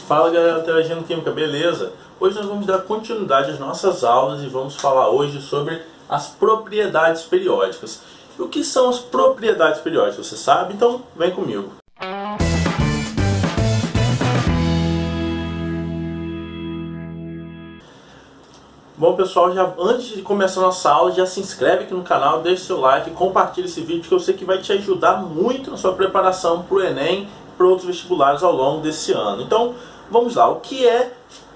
Fala galera, Interagindo Química, beleza? Hoje nós vamos dar continuidade às nossas aulas e vamos falar hoje sobre as propriedades periódicas. E o que são as propriedades periódicas, você sabe? Então vem comigo. Bom pessoal, antes de começar a nossa aula, já se inscreve aqui no canal, deixa seu like, compartilha esse vídeo que eu sei que vai te ajudar muito na sua preparação para o Enem e para outros vestibulares ao longo desse ano. Então, vamos lá. O que é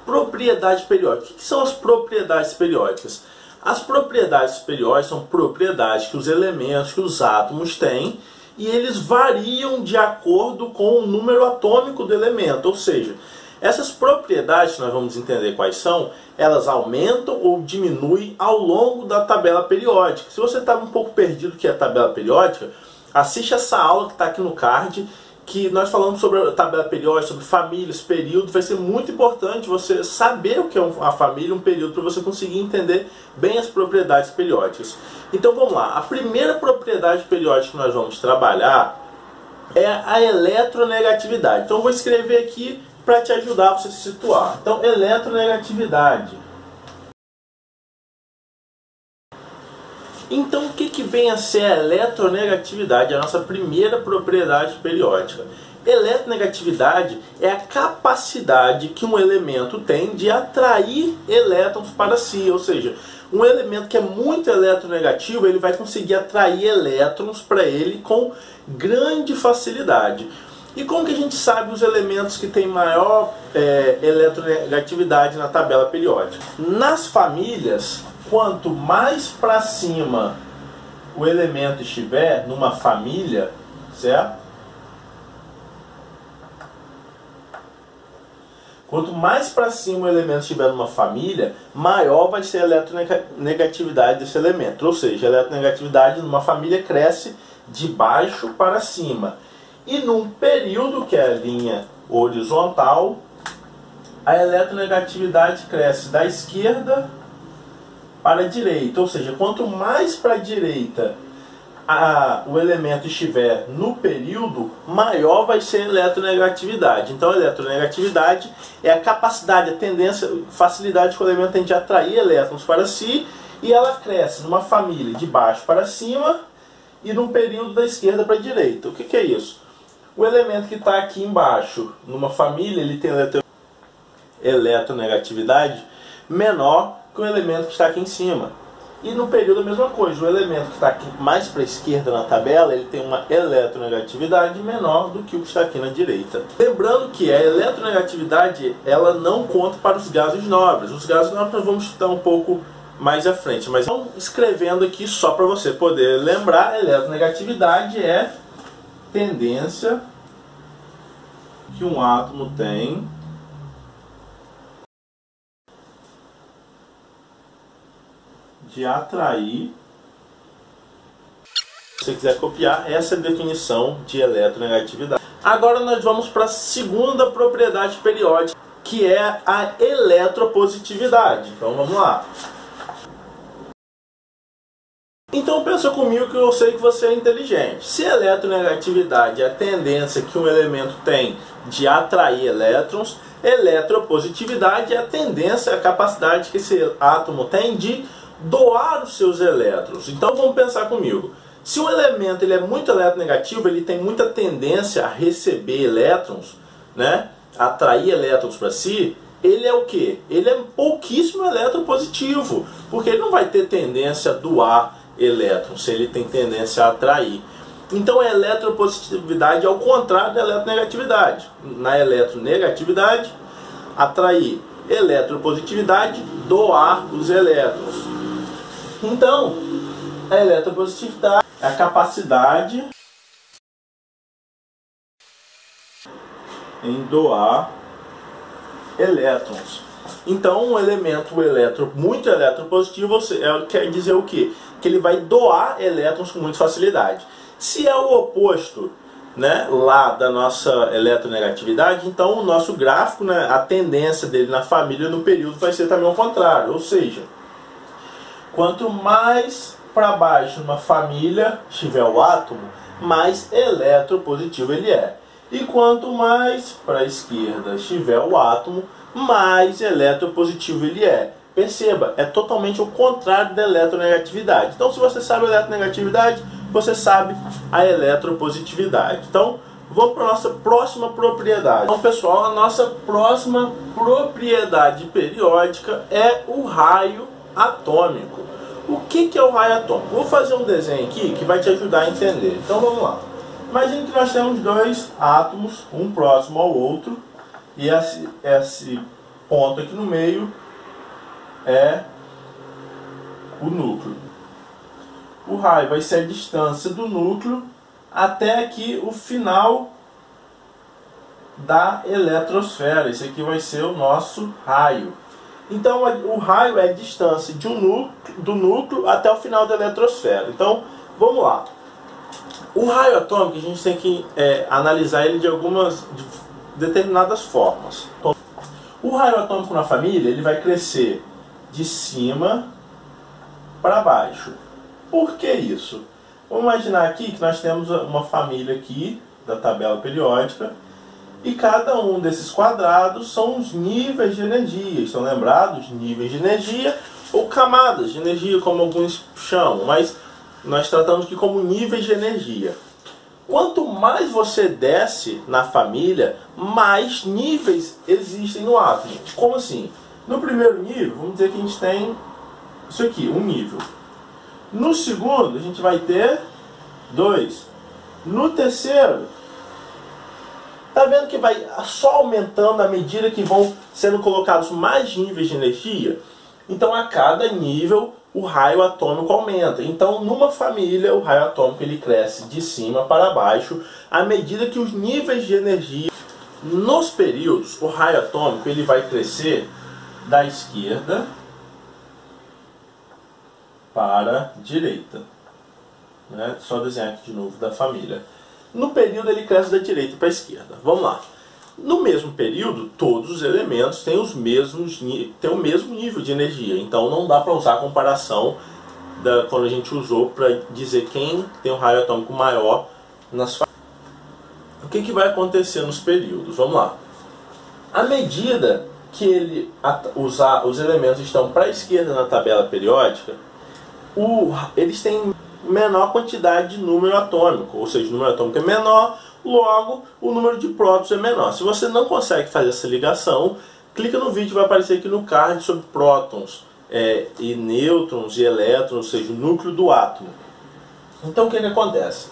propriedade periódica? O que são as propriedades periódicas? As propriedades periódicas são propriedades que os elementos, que os átomos têm, e eles variam de acordo com o número atômico do elemento, ou seja, essas propriedades, que nós vamos entender quais são, elas aumentam ou diminuem ao longo da tabela periódica. Se você está um pouco perdido o que é a tabela periódica, assiste essa aula que está aqui no card, que nós falamos sobre a tabela periódica, sobre famílias, períodos. Vai ser muito importante você saber o que é uma família, um período, para você conseguir entender bem as propriedades periódicas. Então vamos lá, a primeira propriedade periódica que nós vamos trabalhar é a eletronegatividade. Então eu vou escrever aqui para te ajudar a você se situar. Então, eletronegatividade. Então, o que vem a ser a eletronegatividade? A nossa primeira propriedade periódica. Eletronegatividade é a capacidade que um elemento tem de atrair elétrons para si. Ou seja, um elemento que é muito eletronegativo, ele vai conseguir atrair elétrons para ele com grande facilidade. E como que a gente sabe os elementos que têm maior eletronegatividade na tabela periódica? Nas famílias, quanto mais para cima o elemento estiver numa família, certo? Quanto mais para cima o elemento estiver numa família, maior vai ser a eletronegatividade desse elemento. Ou seja, a eletronegatividade numa família cresce de baixo para cima. E num período, que é a linha horizontal, a eletronegatividade cresce da esquerda para a direita. Ou seja, quanto mais para a direita o elemento estiver no período, maior vai ser a eletronegatividade. Então a eletronegatividade é a capacidade, a tendência, facilidade que o elemento tem de atrair elétrons para si, e ela cresce numa família de baixo para cima e num período da esquerda para a direita. O que é isso? O elemento que está aqui embaixo, numa família, ele tem eletronegatividade menor que o elemento que está aqui em cima. E no período a mesma coisa, o elemento que está aqui mais para a esquerda na tabela, ele tem uma eletronegatividade menor do que o que está aqui na direita. Lembrando que a eletronegatividade, ela não conta para os gases nobres. Os gases nobres nós vamos estudar um pouco mais à frente, mas estou escrevendo aqui só para você poder lembrar. A eletronegatividade é tendência que um átomo tem de atrair. Se você quiser copiar, essa é a definição de eletronegatividade. Agora nós vamos para a segunda propriedade periódica, que é a eletropositividade. Então vamos lá. Então pensa comigo que eu sei que você é inteligente. Se a eletronegatividade é a tendência que um elemento tem de atrair elétrons, eletropositividade é a tendência, a capacidade que esse átomo tem de doar os seus elétrons. Então vamos pensar comigo. Se um elemento ele é muito eletronegativo, ele tem muita tendência a receber elétrons, né? Atrair elétrons para si, ele é o que? Ele é pouquíssimo eletropositivo, porque ele não vai ter tendência a doar elétrons, se ele tem tendência a atrair. Então a eletropositividade é ao contrário da eletronegatividade. Na eletronegatividade, atrair; eletropositividade, doar os elétrons. Então, a eletropositividade é a capacidade em doar elétrons. Então, um elemento muito eletropositivo quer dizer o quê? Que ele vai doar elétrons com muita facilidade. Se é o oposto, né, lá da nossa eletronegatividade, então o nosso gráfico, né, a tendência dele na família no período vai ser também ao contrário. Ou seja, quanto mais para baixo numa família estiver o átomo, mais eletropositivo ele é. E quanto mais para a esquerda estiver o átomo, mais eletropositivo ele é. Perceba, é totalmente o contrário da eletronegatividade. Então, se você sabe a eletronegatividade, você sabe a eletropositividade. Então, vamos para a nossa próxima propriedade. Então, pessoal, a nossa próxima propriedade periódica é o raio atômico. O que é o raio atômico? Vou fazer um desenho aqui que vai te ajudar a entender. Então, vamos lá. Imagine que nós temos dois átomos, um próximo ao outro, e esse ponto aqui no meio é o núcleo. O raio vai ser a distância do núcleo até aqui o final da eletrosfera. Esse aqui vai ser o nosso raio. Então o raio é a distância do núcleo até o final da eletrosfera. Então vamos lá. O raio atômico a gente tem que analisar ele de determinadas formas. O raio atômico na família ele vai crescer de cima para baixo. Por que isso? Vamos imaginar aqui que nós temos uma família aqui da tabela periódica e cada um desses quadrados são os níveis de energia. Estão lembrados? Níveis de energia ou camadas de energia, como alguns chamam, mas nós tratamos aqui como níveis de energia. Quanto mais você desce na família, mais níveis existem no átomo. Como assim? No primeiro nível, vamos dizer que a gente tem isso aqui, um nível. No segundo, a gente vai ter 2. No terceiro, tá vendo que vai só aumentando à medida que vão sendo colocados mais níveis de energia? Então, a cada nível, o raio atômico aumenta. Então, numa família, o raio atômico ele cresce de cima para baixo à medida que os níveis de energia. Nos períodos, o raio atômico ele vai crescer da esquerda para a direita. Só desenhar aqui de novo da família. No período ele cresce da direita para a esquerda. Vamos lá. No mesmo período, todos os elementos têm o mesmo nível de energia. Então não dá para usar a comparação quando a gente usou para dizer quem tem um raio atômico maior nas famílias. O que vai acontecer nos períodos? Vamos lá. À medida que os elementos estão para a esquerda na tabela periódica, eles têm menor quantidade de número atômico, ou seja, o número atômico é menor, logo o número de prótons é menor. Se você não consegue fazer essa ligação, clica no vídeo, vai aparecer aqui no card sobre prótons e nêutrons e elétrons, ou seja, o núcleo do átomo. Então o que acontece?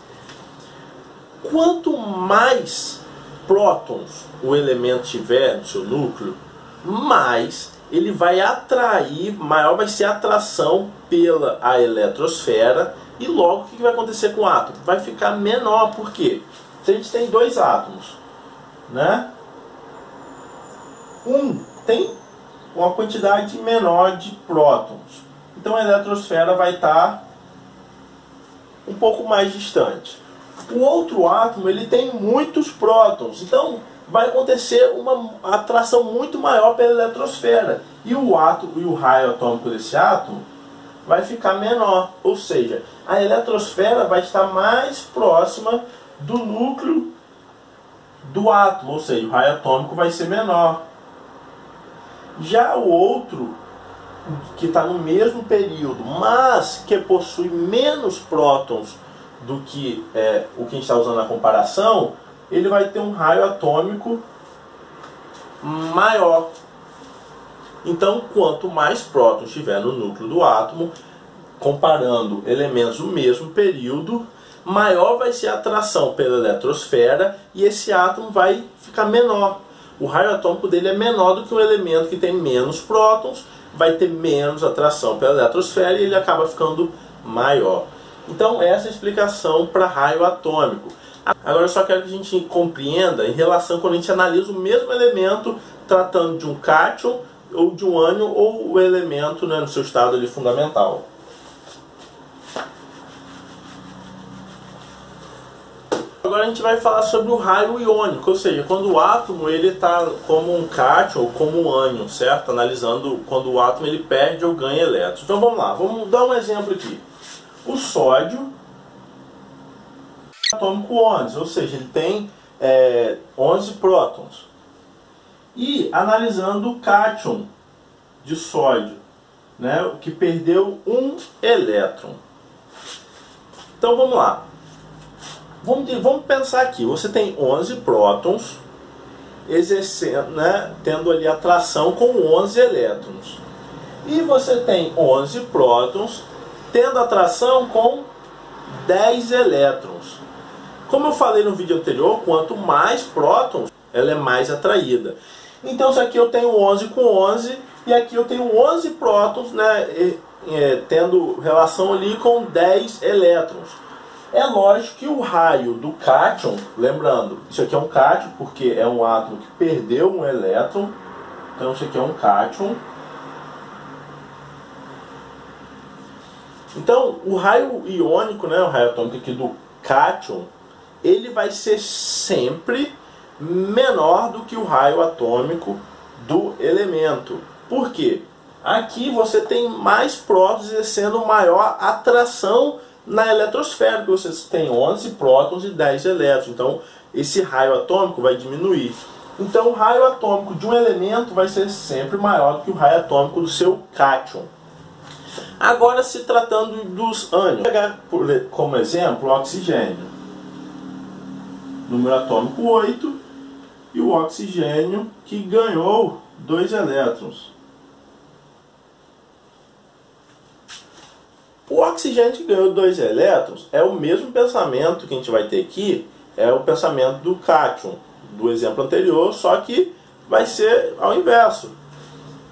Quanto mais prótons o elemento tiver no seu núcleo, mais ele vai atrair, maior vai ser a atração pela eletrosfera e logo o que vai acontecer com o átomo? Vai ficar menor, por quê? Se a gente tem dois átomos, um tem uma quantidade menor de prótons, então a eletrosfera vai estar um pouco mais distante. O outro átomo ele tem muitos prótons, então vai acontecer uma atração muito maior pela eletrosfera e o raio atômico desse átomo vai ficar menor, ou seja, a eletrosfera vai estar mais próxima do núcleo do átomo, ou seja, o raio atômico vai ser menor. Já o outro, que está no mesmo período, mas que possui menos prótons do que o que a gente está usando na comparação, ele vai ter um raio atômico maior. Então, quanto mais prótons tiver no núcleo do átomo, comparando elementos do mesmo período, maior vai ser a atração pela eletrosfera e esse átomo vai ficar menor. O raio atômico dele é menor do que um elemento que tem menos prótons, vai ter menos atração pela eletrosfera e ele acaba ficando maior. Então essa é a explicação para raio atômico. Agora eu só quero que a gente compreenda em relação quando a gente analisa o mesmo elemento tratando de um cátion ou de um ânion ou o elemento no seu estado ali fundamental. Agora a gente vai falar sobre o raio iônico, ou seja, quando o átomo ele está como um cátion ou como um ânion, certo? Analisando quando o átomo ele perde ou ganha elétrons. Então vamos lá, vamos dar um exemplo aqui. O sódio atômico ONS, ou seja, ele tem 11 prótons. E analisando o cátion de sódio, né, que perdeu um elétron. Então vamos lá. Vamos pensar aqui. Você tem 11 prótons exercendo, né, tendo ali atração com 11 elétrons. E você tem 11 prótons tendo atração com 10 elétrons. Como eu falei no vídeo anterior, quanto mais prótons, ela é mais atraída. Então, isso aqui eu tenho 11 com 11, e aqui eu tenho 11 prótons, né, tendo relação ali com 10 elétrons. É lógico que o raio do cátion, lembrando, isso aqui é um cátion, porque é um átomo que perdeu um elétron, então isso aqui é um cátion. Então, o raio iônico, né, o raio atômico aqui do cátion, ele vai ser sempre menor do que o raio atômico do elemento. Por quê? Aqui você tem mais prótons exercendo maior atração na eletrosfera, que você tem 11 prótons e 10 elétrons. Então, esse raio atômico vai diminuir. Então, o raio atômico de um elemento vai ser sempre maior do que o raio atômico do seu cátion. Agora, se tratando dos ânions, vou pegar como exemplo o oxigênio. Número atômico 8, e o oxigênio que ganhou 2 elétrons. O oxigênio que ganhou 2 elétrons é o mesmo pensamento que a gente vai ter aqui, é o pensamento do cátion, do exemplo anterior, só que vai ser ao inverso.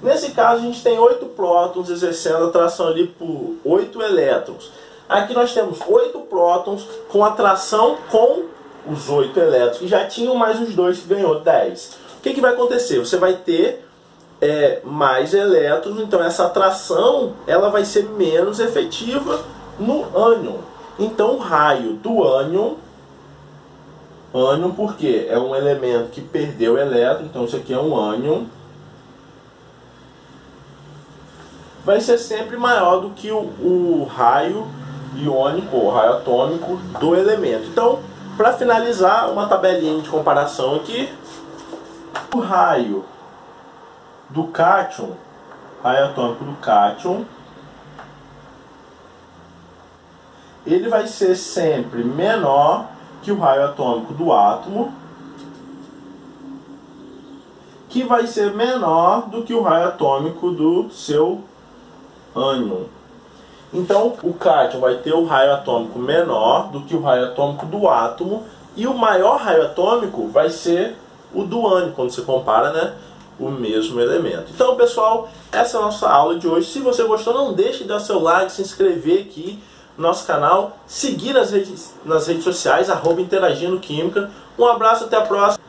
Nesse caso, a gente tem 8 prótons exercendo atração ali por 8 elétrons. Aqui nós temos 8 prótons com atração com os 8 elétrons, que já tinham mais os 2 que ganhou 10. O que vai acontecer? Você vai ter mais elétrons, então essa atração ela vai ser menos efetiva no ânion. Então o raio do ânion, porque é um elemento que perdeu elétron, então isso aqui é um ânion, vai ser sempre maior do que o raio iônico, ou raio atômico do elemento. Então, para finalizar, uma tabelinha de comparação aqui. O raio do cátion, raio atômico do cátion, ele vai ser sempre menor que o raio atômico do átomo, que vai ser menor do que o raio atômico do seu ânion. Então, o cátion vai ter o raio atômico menor do que o raio atômico do átomo, e o maior raio atômico vai ser o do ânion, quando você compara, né, o mesmo elemento. Então, pessoal, essa é a nossa aula de hoje. Se você gostou, não deixe de dar seu like, se inscrever aqui no nosso canal, seguir nas redes sociais, @interagindoquímica. Um abraço, até a próxima.